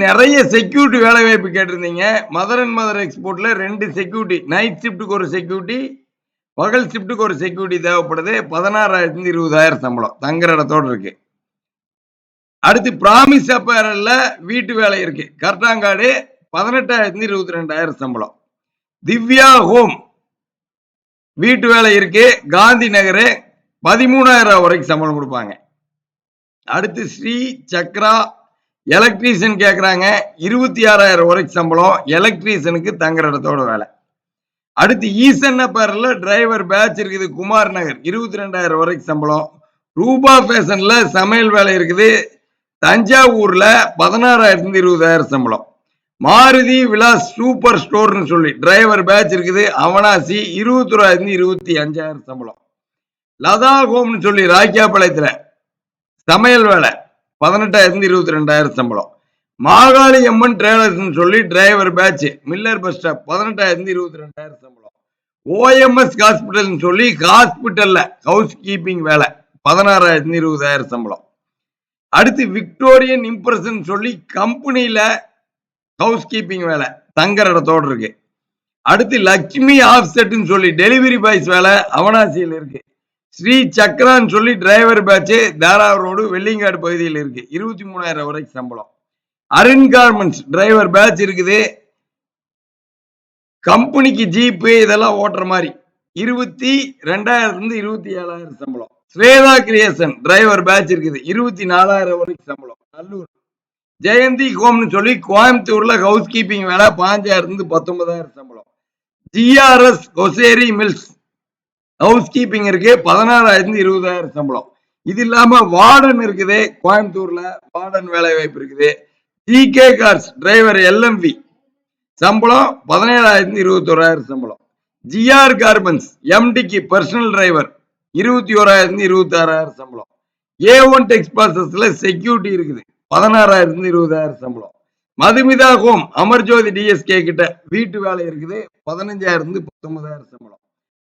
நிறைய செக்யூரிட்டி வேலை வாய்ப்பு கேட்டிருந்தீங்க. மதர் அண்ட் மதர் எக்ஸ்போர்ட்ல 2 செக்யூரிட்டி, நைட் ஷிப்டுக்கு ஒரு செக்யூரிட்டி, பகல் ஷிப்டுக்கு ஒரு செக்யூரிட்டி தேவைப்படுது. 16,000 20,000 சம்பளம். தங்குற இடத்தோட இருக்கு. அடுத்து பிராமிஸ் அப்பேரல்ல வீட்டு வேலை இருக்கு. கர்டாங்காடு 18,000 22,000 சம்பளம். திவ்யா ஹோம் வீட்டு வேலை இருக்கு. காந்தி நகர் 13,000 வரைக்கும் சம்பளம் கொடுப்பாங்க. அடுத்து ஸ்ரீ சக்ரா எலக்ட்ரீஷியன் கேட்கறாங்க. 26,000 வரைக்கும் சம்பளம். எலக்ட்ரீஷியனுக்கு தங்குற இடத்தோட வேலை. அடுத்து ஈசன் பேர்ல டிரைவர் பேட்ச் இருக்குது. குமார் நகர் 22,000 வரைக்கும் சம்பளம். ரூபா ஃபேஷன்ல சமையல் வேலை இருக்குது. தஞ்சாவூர்ல 16,000 20,000 சம்பளம். மாருதி விலாஸ் சூப்பர் ஸ்டோர்னு சொல்லி டிரைவர் பேட்ச் இருக்குது. அவனாசி 21,000 25,000 சம்பளம். லதா ஹோம்னு சொல்லி ராக்கியாபாளையத்துல சமையல் வேலை 18,000 22,000 சம்பளம். மாகாளி அம்மன் டிரேடர்ஸ் சொல்லி driver batch Miller bus stop 18,000 22,000 சம்பளம். ஓஎம்எஸ் ஹாஸ்பிட்டல் சொல்லி ஹாஸ்பிட்டல்ல ஹவுஸ் கீப்பிங் வேலை 16,000 20,000 சம்பளம். அடுத்து விக்டோரியன் இம்ப்ரெஷன் சொல்லி கம்பெனியில ஹவுஸ் கீப்பிங் வேலை தங்குற இடத்தோடு இருக்கு. அடுத்து லட்சுமி ஆஃப்செட் சொல்லி டெலிவரி பாய்ஸ் வேலை அவனாசியில் இருக்கு. ஸ்ரீ சக்ரான்னு சொல்லி driver batch Tharavur road Vellingadu பகுதியில் இருக்கு. 23,000 வரைக்கும் சம்பளம். அருண் கார்மெண்ட்ஸ் டிரைவர் பேட்ச் இருக்குது. கம்பெனிக்கு ஜீப்பு இதெல்லாம் ஓட்டுற மாதிரி 22,000 27,000 சம்பளம். ஸ்வேதா கிரியேஷன் டிரைவர் பேட்ச் இருக்குது. 24,000 வரைக்கும் சம்பளம். நல்லூர் ஜெயந்தி ஹோம்னு சொல்லி கோயம்புத்தூர்ல ஹவுஸ் கீப்பிங் வேலை 5,000 19,000 சம்பளம். ஜிஆர்எஸ் கொசேரி மில்ஸ் ஹவுஸ் கீப்பிங் இருக்கு. 16,000 20,000 சம்பளம். இது இல்லாம வார்டன் இருக்குது. கோயம்புத்தூர்ல வார்டன் வேலை வாய்ப்பு இருக்குது. ஜிகே கார்ஸ் டிரைவர் எல்எம்வி சம்பளம் 17,000 21,000 சம்பளம். ஜிஆர் கார்மெண்ட்ஸ் எம்டிக்கு பர்சனல் டிரைவர் 21,000 26,000 சம்பளம். A1 டெக்ஸ் ப்ராசஸ்ல செக்யூரிட்டி இருக்குது. 16,000 20,000 சம்பளம். மதுமிதா ஹோம் அமர்ஜோதி டிஎஸ்கே கிட்ட வீட்டு வேலை இருக்குது. 15,000 19,000 சம்பளம்.